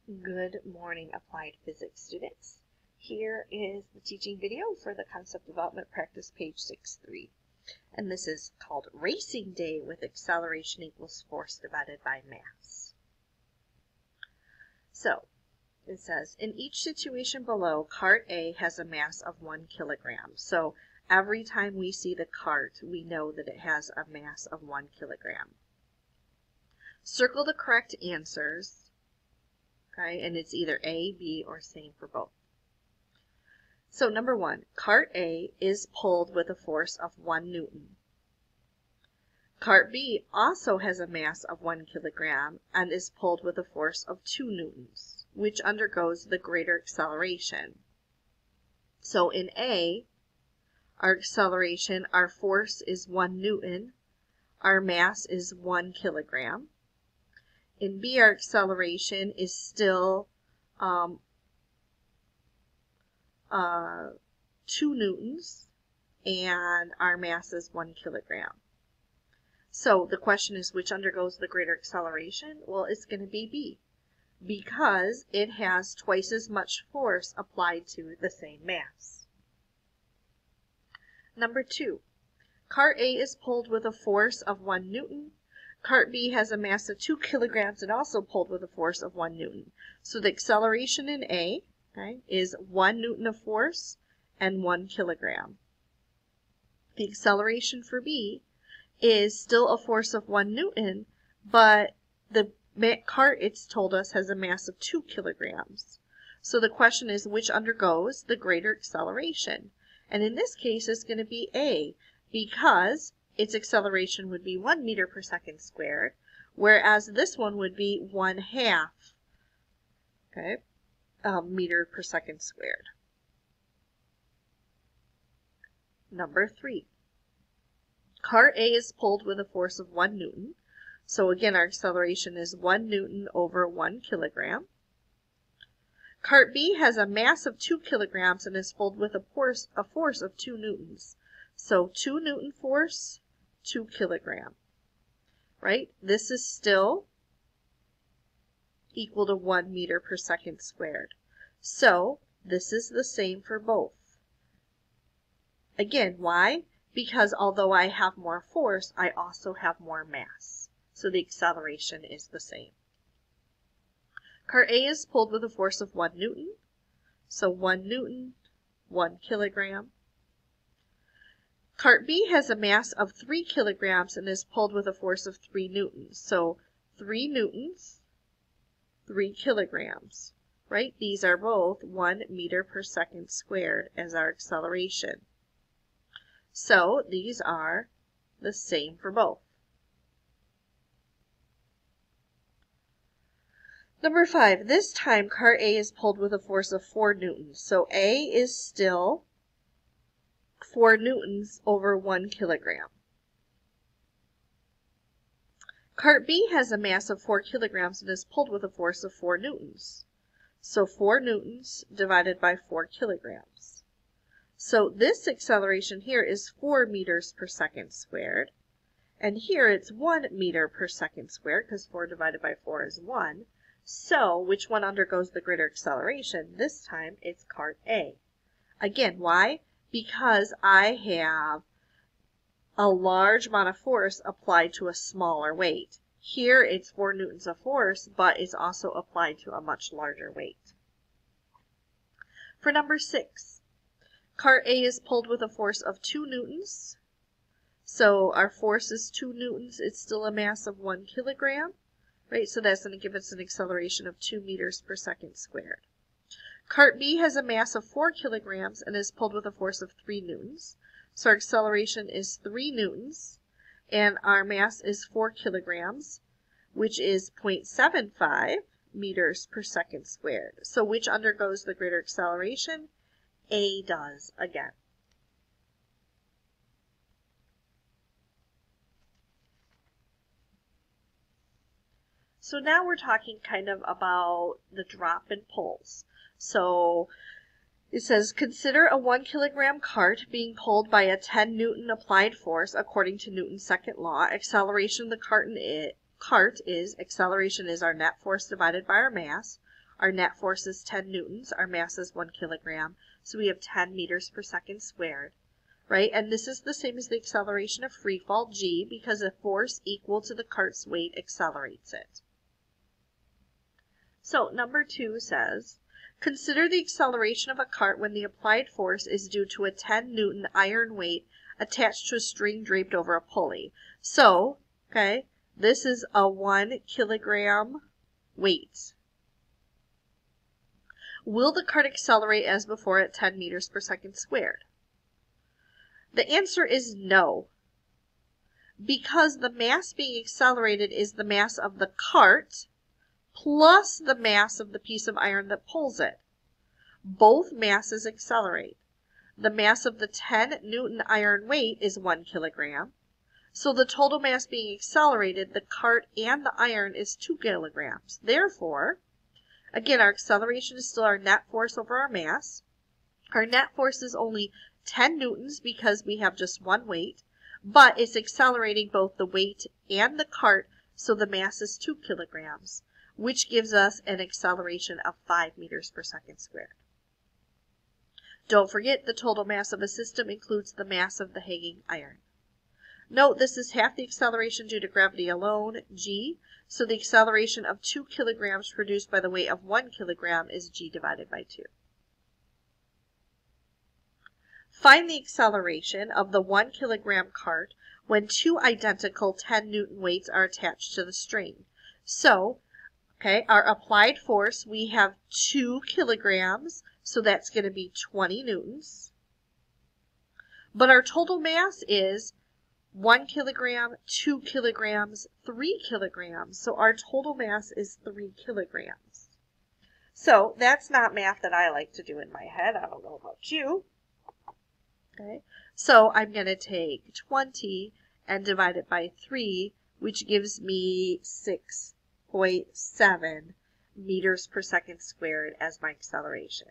Good morning, Applied Physics students. Here is the teaching video for the Concept Development Practice, page 6.3. And this is called Racing Day with Acceleration equals Force divided by Mass. So, it says, in each situation below, cart A has a mass of 1 kilogram. So, every time we see the cart, we know that it has a mass of 1 kilogram. Circle the correct answers. Okay, and it's either A, B, or same for both. So number 1, cart A is pulled with a force of 1 Newton. Cart B also has a mass of 1 kilogram and is pulled with a force of 2 newtons, which undergoes the greater acceleration. So in A, our acceleration, our force is 1 Newton, our mass is 1 kilogram. In B, our acceleration is still 2 newtons, and our mass is 1 kilogram. So the question is, which undergoes the greater acceleration? Well, it's going to be B, because it has twice as much force applied to the same mass. Number 2, cart A is pulled with a force of 1 Newton. Cart B has a mass of 2 kilograms and also pulled with a force of 1 Newton. So the acceleration in A, okay, is 1 Newton of force and 1 kilogram. The acceleration for B is still a force of 1 Newton, but the cart, it's told us, has a mass of 2 kilograms. So the question is, which undergoes the greater acceleration? And in this case, it's going to be A, because its acceleration would be 1 meter per second squared, whereas this one would be 1/2 meter per second squared. Number 3, cart A is pulled with a force of 1 Newton. So again, our acceleration is 1 Newton over 1 kilogram. Cart B has a mass of 2 kilograms and is pulled with a force of 2 newtons. So 2 Newton force, 2 kilogram, right? This is still equal to 1 meter per second squared. So this is the same for both. Again, why? Because although I have more force, I also have more mass. So the acceleration is the same. Cart A is pulled with a force of 1 Newton. So 1 Newton, 1 kilogram. Cart B has a mass of 3 kilograms and is pulled with a force of 3 newtons. So 3 newtons, 3 kilograms, right? These are both 1 meter per second squared as our acceleration. So these are the same for both. Number 5, this time cart A is pulled with a force of 4 newtons. So A is still 4 newtons over 1 kilogram. Cart B has a mass of 4 kilograms and is pulled with a force of 4 newtons. So 4 newtons divided by 4 kilograms. So this acceleration here is 4 meters per second squared. And here it's 1 meter per second squared, because 4 divided by 4 is 1. So which one undergoes the greater acceleration? This time it's cart A. Again, why? Because I have a large amount of force applied to a smaller weight. Here it's 4 newtons of force, but it's also applied to a much larger weight. For number 6, cart A is pulled with a force of 2 newtons. So our force is 2 newtons. It's still a mass of 1 kilogram, right? So that's going to give us an acceleration of 2 meters per second squared. Cart B has a mass of 4 kilograms and is pulled with a force of 3 newtons. So our acceleration is 3 newtons, and our mass is 4 kilograms, which is 0.75 meters per second squared. So which undergoes the greater acceleration? A does again. So now we're talking kind of about the drop and pulls. So it says, consider a 1 kilogram cart being pulled by a 10 Newton applied force according to Newton's second law. Acceleration of the cart is acceleration is our net force divided by our mass. Our net force is 10 newtons. Our mass is 1 kilogram. So we have 10 meters per second squared, right? And this is the same as the acceleration of free fall, g, because a force equal to the cart's weight accelerates it. So number 2 says, consider the acceleration of a cart when the applied force is due to a 10 Newton iron weight attached to a string draped over a pulley. So, okay, this is a 1 kilogram weight. Will the cart accelerate as before at 10 meters per second squared? The answer is no, because the mass being accelerated is the mass of the cart plus the mass of the piece of iron that pulls it. Both masses accelerate. The mass of the 10 Newton iron weight is 1 kilogram. So the total mass being accelerated, the cart and the iron, is 2 kilograms. Therefore, again, our acceleration is still our net force over our mass. Our net force is only 10 newtons because we have just one weight, but it's accelerating both the weight and the cart, so the mass is 2 kilograms, which gives us an acceleration of 5 meters per second squared. Don't forget, the total mass of a system includes the mass of the hanging iron. Note this is half the acceleration due to gravity alone, g, so the acceleration of 2 kilograms produced by the weight of 1 kilogram is g divided by 2. Find the acceleration of the 1 kilogram cart when two identical 10 Newton weights are attached to the string. So, okay, our applied force, we have 2 kilograms, so that's going to be 20 newtons. But our total mass is 1 kilogram, 2 kilograms, 3 kilograms. So our total mass is 3 kilograms. So that's not math that I like to do in my head. I don't know about you. Okay, so I'm going to take 20 and divide it by 3, which gives me 6.7 meters per second squared as my acceleration.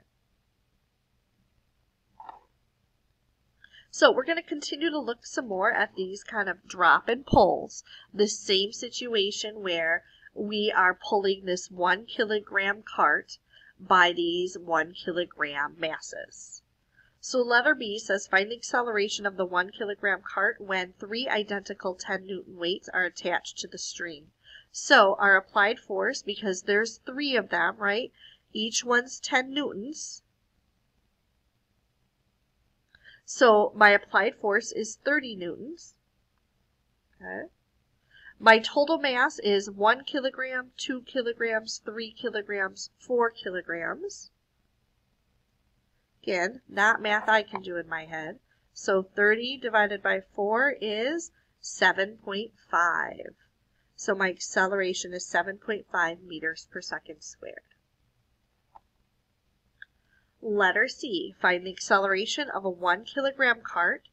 So we're going to continue to look some more at these kind of drop and pulls. The same situation where we are pulling this 1 kilogram cart by these 1 kilogram masses. So letter B says find the acceleration of the 1 kilogram cart when 3 identical 10 Newton weights are attached to the string. So our applied force, because there's 3 of them, right? Each one's 10 newtons. So my applied force is 30 newtons. Okay. My total mass is 1 kilogram, 2 kilograms, 3 kilograms, 4 kilograms. Again, not math I can do in my head. So 30 divided by 4 is 7.5. So my acceleration is 7.5 meters per second squared. Letter C, find the acceleration of a 1 kilogram cart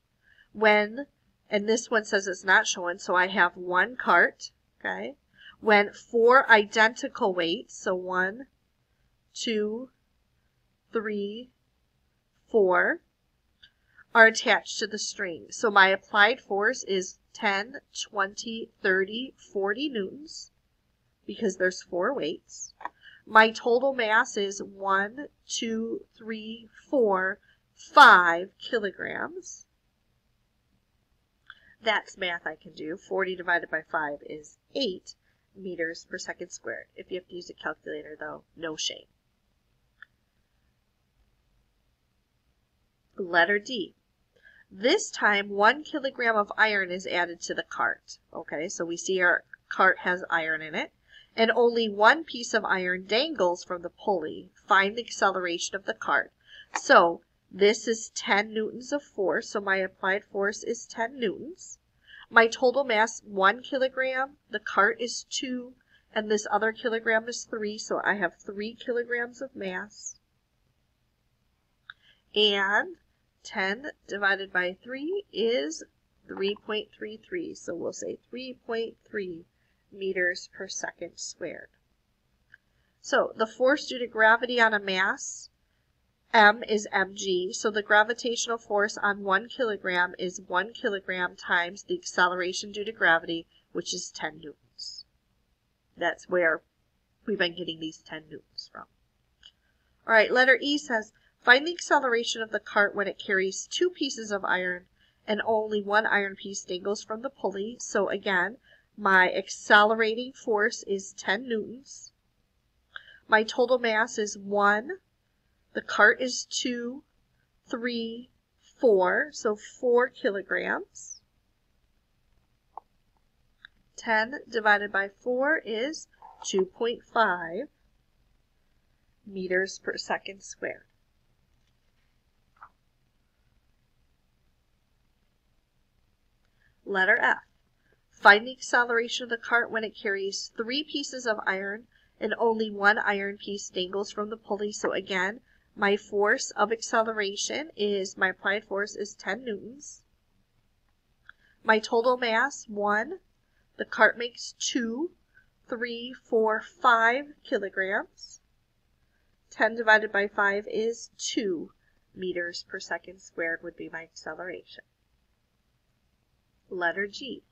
when, and this one says it's not shown, so I have one cart, okay, when 4 identical weights, so 1, 2, 3, 4, are attached to the string. So my applied force is 10, 20, 30, 40 newtons because there's 4 weights. My total mass is 1, 2, 3, 4, 5 kilograms. That's math I can do. 40 divided by 5 is 8 meters per second squared. If you have to use a calculator, though, no shame. Letter D. This time, 1 kilogram of iron is added to the cart. Okay, so we see our cart has iron in it, and only one piece of iron dangles from the pulley. Find the acceleration of the cart. So this is 10 newtons of force, so my applied force is 10 newtons. My total mass, 1 kilogram. The cart is 2, and this other kilogram is 3, so I have 3 kilograms of mass. And 10 divided by 3 is 3.33, so we'll say 3.3 meters per second squared. So the force due to gravity on a mass, M, is mg, so the gravitational force on 1 kilogram is 1 kilogram times the acceleration due to gravity, which is 10 newtons. That's where we've been getting these 10 newtons from. All right, letter E says, find the acceleration of the cart when it carries 2 pieces of iron and only 1 iron piece dangles from the pulley. So again, my accelerating force is 10 newtons. My total mass is 1. The cart is 2, 3, 4, so 4 kilograms. 10 divided by 4 is 2.5 meters per second squared. Letter F. Find the acceleration of the cart when it carries 3 pieces of iron and only 1 iron piece dangles from the pulley. So again, my force of acceleration is, my applied force is 10 newtons. My total mass, 1. The cart makes 2, 3, 4, 5 kilograms. 10 divided by 5 is 2 meters per second squared would be my acceleration. Letter G.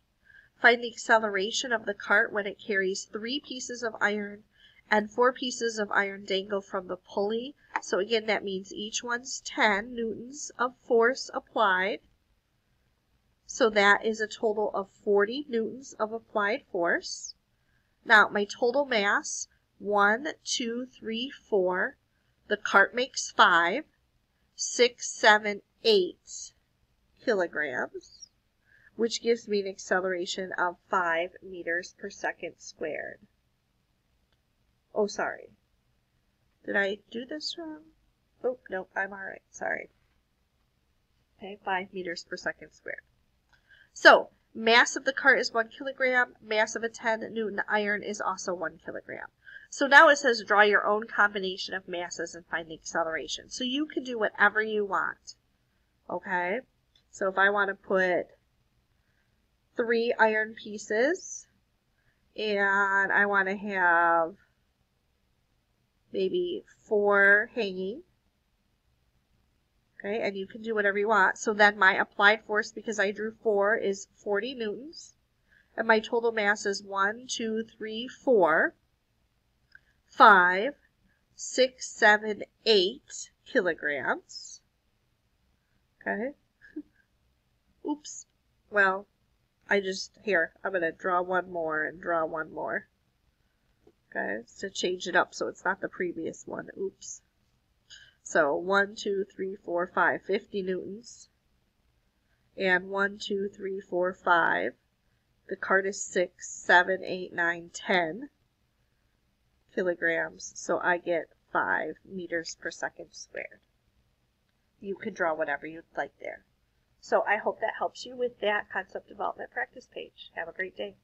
Find the acceleration of the cart when it carries 3 pieces of iron and 4 pieces of iron dangle from the pulley. So again, that means each one's 10 newtons of force applied. So that is a total of 40 newtons of applied force. Now, my total mass, 1, 2, 3, 4. The cart makes 5, 6, 7, 8 kilograms, which gives me an acceleration of 5 meters per second squared. Oh, sorry. Did I do this wrong? Oh, no, I'm all right. Sorry. Okay, 5 meters per second squared. So, mass of the cart is 1 kilogram. Mass of a 10 Newton iron is also 1 kilogram. So now it says draw your own combination of masses and find the acceleration. So you can do whatever you want. Okay? So if I want to put 3 iron pieces and I want to have maybe 4 hanging. Okay, and you can do whatever you want. So then my applied force, because I drew 4, is 40 newtons. And my total mass is 1, 2, 3, 4, 5, 6, 7, 8 kilograms. Okay. Oops. Well, I'm going to draw one more and draw one more. Okay, to change it up so it's not the previous one. Oops. So 1, 2, 3, 4, 5, 50 newtons. And 1, 2, 3, 4, 5. The cart is 6, 7, 8, 9, 10 kilograms. So I get 5 meters per second squared. You can draw whatever you'd like there. So I hope that helps you with that concept development practice page. Have a great day.